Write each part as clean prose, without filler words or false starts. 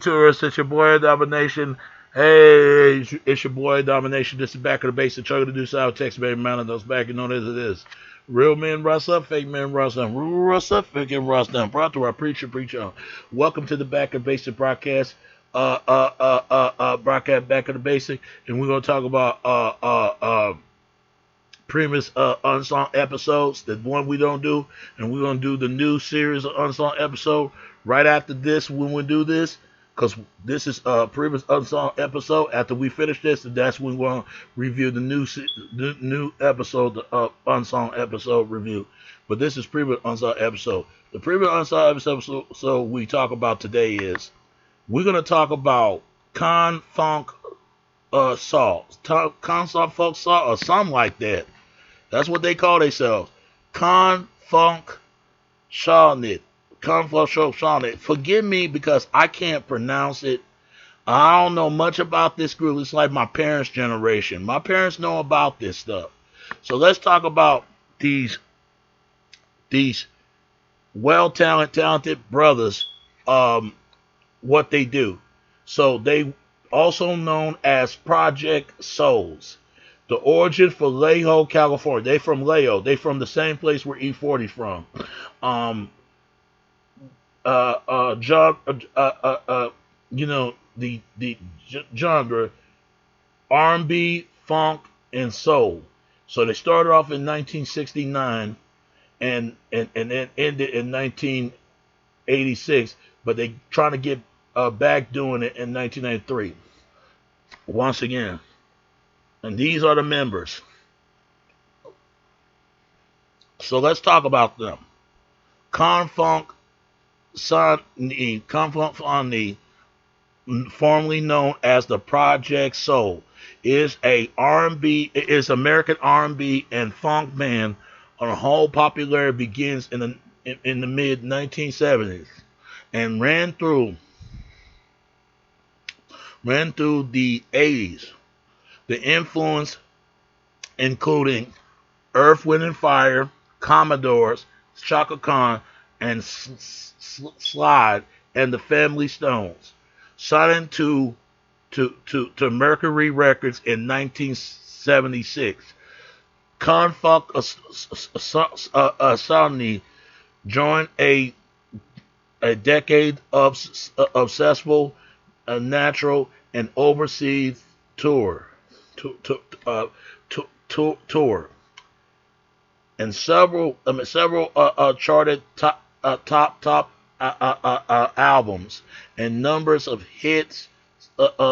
tourists? It's your boy Domination. Hey, it's your boy Domination. This is Back of the Basic. Chugging to do South Texas, baby. Mountain those back. You know this it is. Real men rust up, fake men rust down. Rust up, fake and rust down. Brought to our preacher on. Welcome to the Back of the Basic broadcast. Broadcast Back of the Basic, and we're gonna talk about previous unsung episodes, the one we don't do, and we're gonna do the new series of unsung episode right after this when we do this, because this is a previous unsung episode. After we finish this, and that's when we're gonna review the new episode, the unsung episode review. But this is previous unsung episode. The previous unsung episode so we talk about today is we're gonna talk about Con Funk Shun, Con Funk Shun, or something like that. That's what they call themselves. Con Funk Shun. Con Funk Shun. Forgive me because I can't pronounce it. I don't know much about this group. It's like my parents' generation. My parents know about this stuff. So let's talk about these talented brothers, what they do. So they also known as Project Souls. The origin for Vallejo, California. They from Vallejo. They from the same place where E40 from. The genre R&B, funk, and soul. So they started off in 1969 and then ended in 1986. But they trying to get back doing it in 1993. Once again. And these are the members. So let's talk about them. Con Funk Shun, formerly known as the Project Soul, is American R&B and funk band on a whole popularity begins in the mid 1970s and ran through the 80s. The influence including Earth, Wind and Fire, Commodores, Chaka Khan, and Slide, and the Family Stones. Signed to Mercury Records in 1976. Con Funk Shun joined a decade of successful natural and overseas tour, and several charted top albums and numbers of hits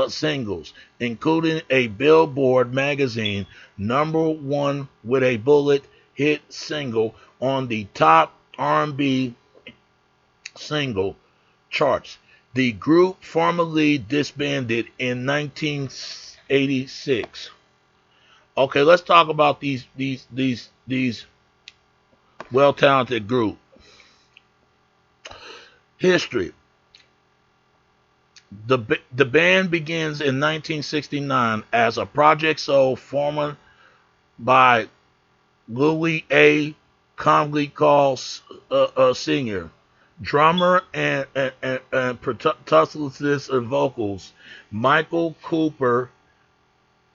singles, including a Billboard magazine #1 with a bullet hit single on the top R&B single charts. The group formally disbanded in 1986. Okay, let's talk about these well-talented group. History. The band begins in 1969 as a Project Soul formed by Louis A. Commonly called Senior, drummer and percussionist and vocals, Michael Cooper,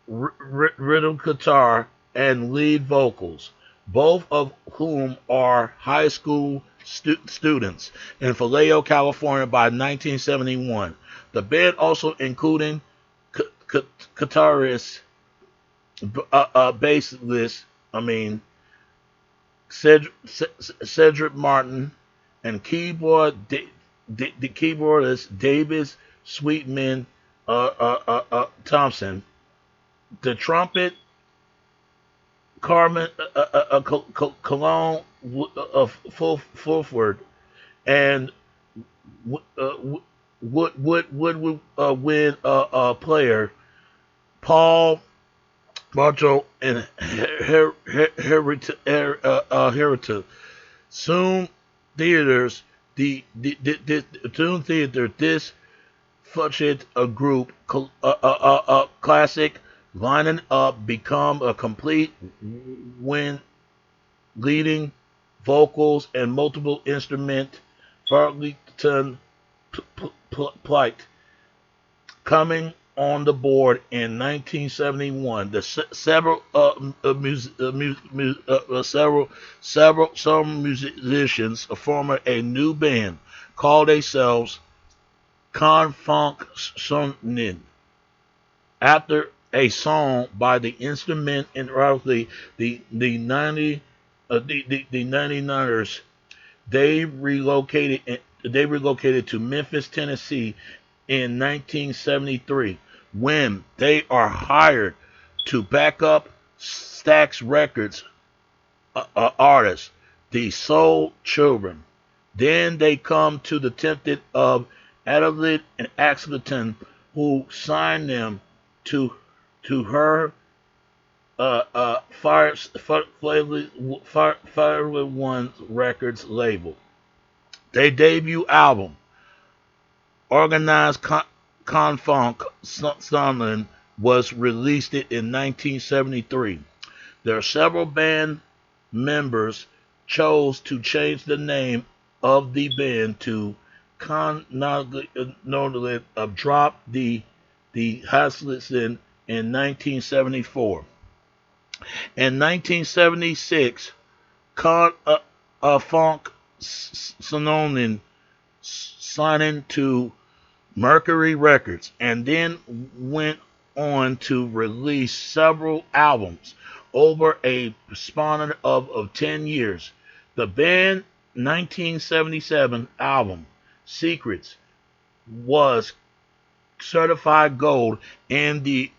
rhythm guitar, and lead vocals, both of whom are high school students in Vallejo, California by 1971. The band also including guitarist, bassist, Cedric Martin, and keyboardist Davis Sweetman Thompson. The trumpet Carmen Cologne Fulford, and woodwind player Paul Barto and Heritage. Soon theaters, this featured a group classic lining up become a complete when leading vocals and multiple instrument partly plight Coming on the board in 1971, several some musicians formed a new band called themselves Con Funk Shun after a song by the instrument and roughly the 99ers. They relocated to Memphis, Tennessee in 1973 when they are hired to back up Stax Records artist, the Soul Children. Then they come to the tempted of Adelaide and Axleton, who signed them to her Fire One Records label. Their debut album, Organized Con Funk Shun, was released in 1973. There are several band members chose to change the name of the band to Con of Drop the Haslets in 1974. In 1976, Con Funk Shun signing to Mercury Records and then went on to release several albums over a span of 10 years. The band 1977 album, Secrets, was certified gold in the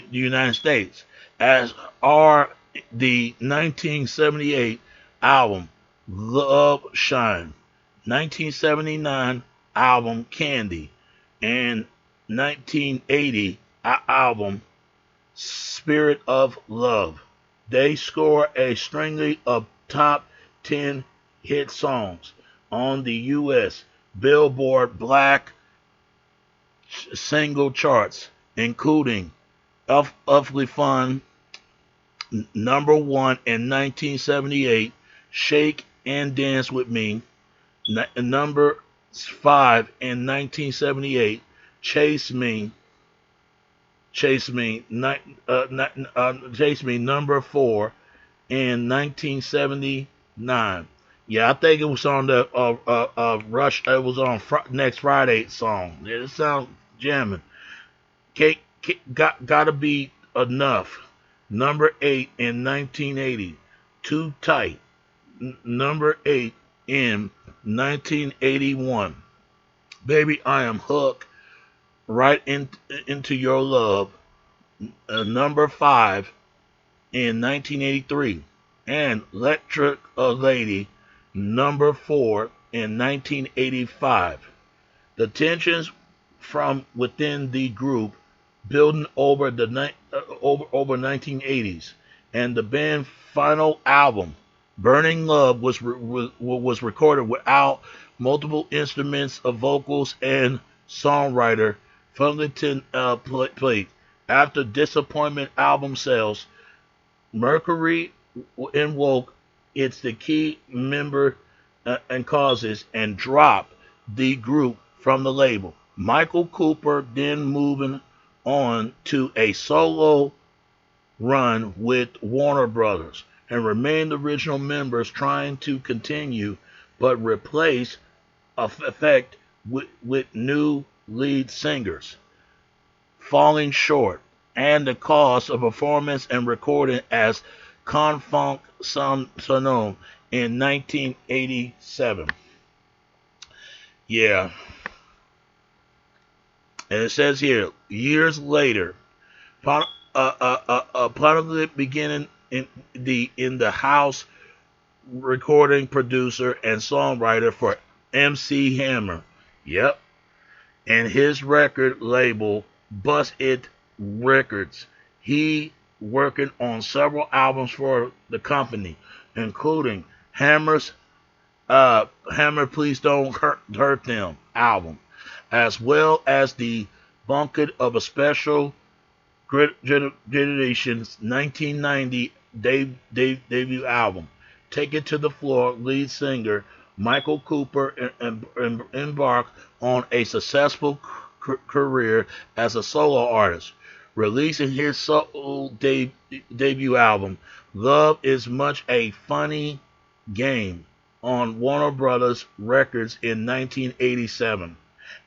United States, as are the 1978 album, Love Shine, 1979 album, Candy, and 1980 album, Spirit of Love. They score a string of top 10 hit songs on the U.S. Billboard Black single charts, including Awfully Fun, number 1 in 1978, Shake and Dance with Me, number 5 in 1978, Chase Me, number 4 in 1979. Yeah, I think it was on the Rush. It was on Next Friday song. Yeah, it sounds jamming. Gotta Be Enough, number 8 in 1980. Too Tight, number 8 in 1981. Baby, I Am Hooked, Right Into Your Love, number 5 in 1983. And Electric Lady, number 4 in 1985. The tensions from within the group building over the 1980s, and the band's final album, Burning Love, was recorded without multiple instruments of vocals and songwriter Fullington played. After disappointment album sales, Mercury invoked its the key member and causes and dropped the group from the label. Michael Cooper then moving on to a solo run with Warner Brothers and remained original members trying to continue but replace effect with new lead singers, falling short, and the cost of performance and recording as Con Funk Shun in 1987. Yeah. And it says here, years later, probably beginning in the house recording producer and songwriter for MC Hammer. Yep. And his record label, Bust It Records. He working on several albums for the company, including Hammer Please Don't Hurt Them album, as well as the Bucket of a Special Generations 1990 debut album. Take It to the Floor lead singer Michael Cooper embarked on a successful career as a solo artist, releasing his solo debut album, Love Is Much a Funny Game, on Warner Brothers Records in 1987,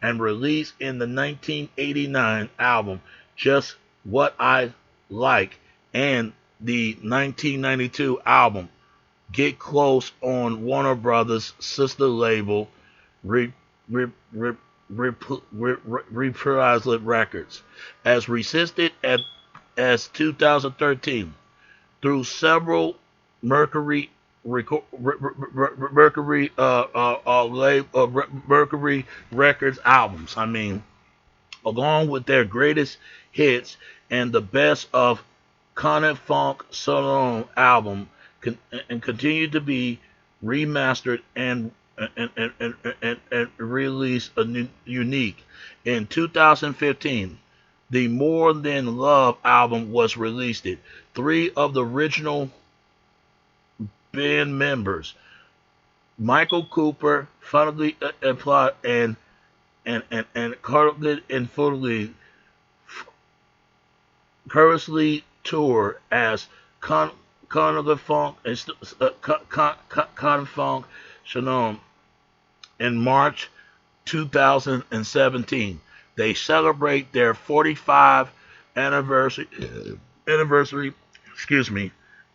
and released in the 1989 album Just What I Like and the 1992 album Get Close on Warner Brothers' sister label, Re, Re, Re, Reprisal Records, as resisted as 2013 through several Mercury Mercury Records albums. I mean, along with their greatest hits and the best of Con Funk Shun album, and continue to be remastered and released unique. In 2015, the More Than Love album was released. Three of the original band members, Michael Cooper, Funnily Implied, and Carlton and Fully, currently tour as Con Funk and Con Funk Shun in March 2017. They celebrate their 45th anniversary,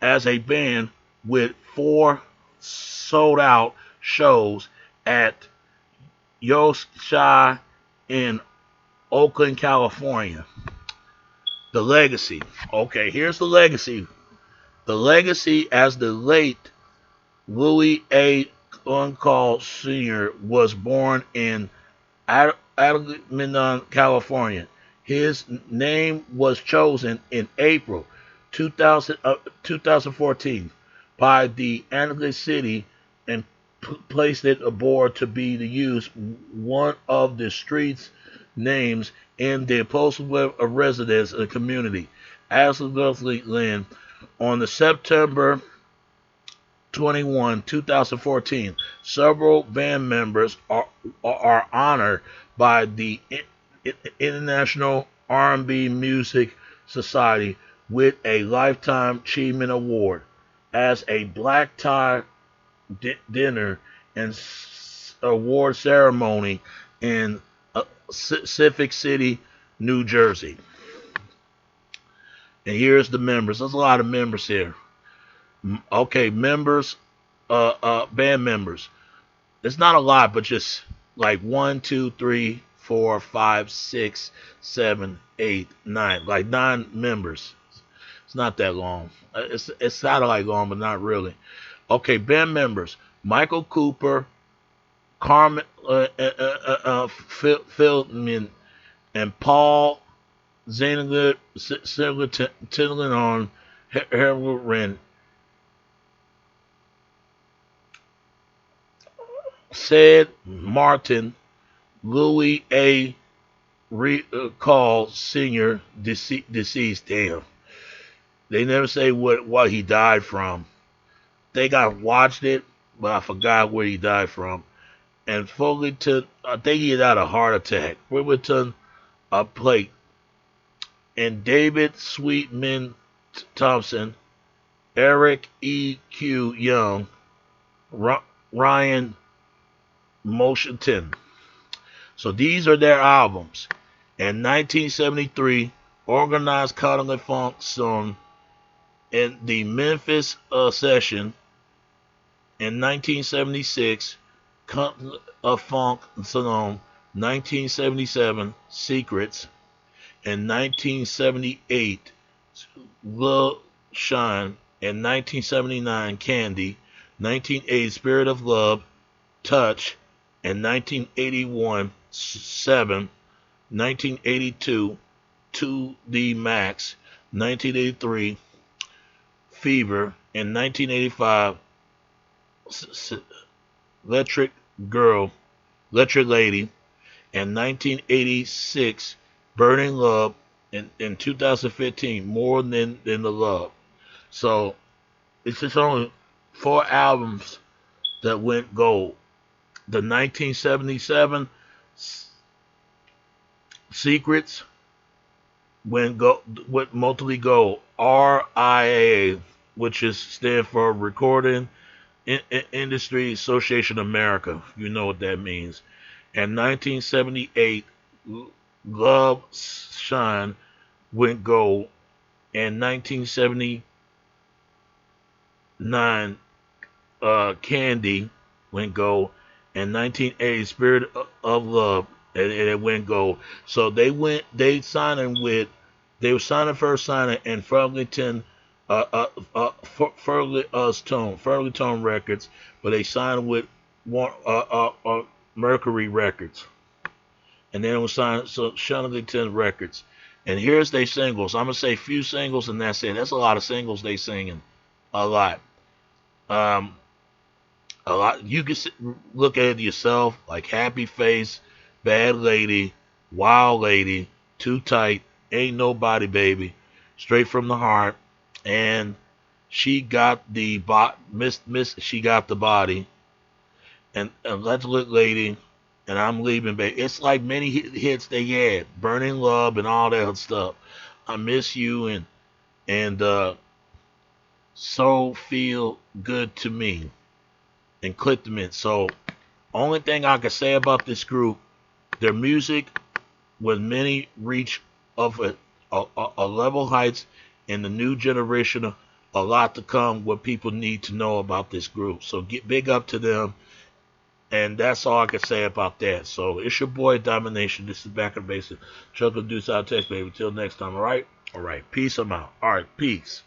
as a band with 4 sold out shows at Yoshi in Oakland, California. The legacy. Okay, here's the legacy. The legacy, as the late Louis A. Uncall Sr. was born in Alameda, California. His name was chosen in April 2014 by the Angeles City and placed it aboard to be the use one of the street's names in the postal residence and community. Absolutely, Lynn. On the September 21, 2014, several band members are honored by the International R&B Music Society with a Lifetime Achievement Award as a black tie dinner and award ceremony in Pacific City, New Jersey. And here's the members. There's a lot of members here. Okay, members, band members. It's not a lot, but just like 1, 2, 3, 4, 5, 6, 7, 8, 9. Like 9 members. It's not that long. It's satellite long, but not really. Okay, band members: Michael Cooper, Carmen Philman, and Paul Zangler on heroin. Said Martin, Louis A. Call Sr. deceased. Damn. They never say what he died from. Think I watched it, but I forgot where he died from. And Fullerton, I think he had a heart attack. Riverton, a plate. And David Sweetman Thompson, Eric E. Q. Young, Ryan Motionton. So these are their albums. In 1973, organized Con Funk Shun in the Memphis session. In 1976, Con Funk Shun, 1977, Secrets. In 1978, Love Shine. In 1979, Candy. 1980, Spirit of Love, Touch. In 1981, 7. 1982, To the Max. 1983, Fever. In 1985, Electric Girl, Electric Lady. In 1986, Burning Love. In 2015, More Than the Love. So it's just only 4 albums that went gold. The 1977 Secrets went multi gold. RIA, which is stand for Recording Industry Association America. You know what that means. In 1978, Love Shine went gold. In 1979, Candy went gold. In 1980, Spirit of Love, and it went gold. So they were signing first signing in Ferguson, Ferguson Tone Records, but they signed with Mercury Records, and then it was signed so Shunington Records. And here's their singles. I'm gonna say few singles, and that's it. That's a lot of singles they singing, a lot. Um, a lot. You can look at it yourself, like Happy Face, Bad Lady, Wild Lady, Too Tight, Ain't Nobody Baby, Straight from the Heart, and She Got the Miss She Got the Body, and Let's Look Lady, and I'm Leaving Baby. It's like many hits they had, Burning Love and all that stuff. I Miss You and So Feel Good to Me and Click Them In. So only thing I can say about this group, their music, with many reach of a level heights in the new generation, a lot to come what people need to know about this group. So get big up to them, and that's all I can say about that. So it's your boy Domination. This is Back in the Basics. Chuck will do our text, baby. Till next time, alright? Alright, peace. I'm out. Alright, peace.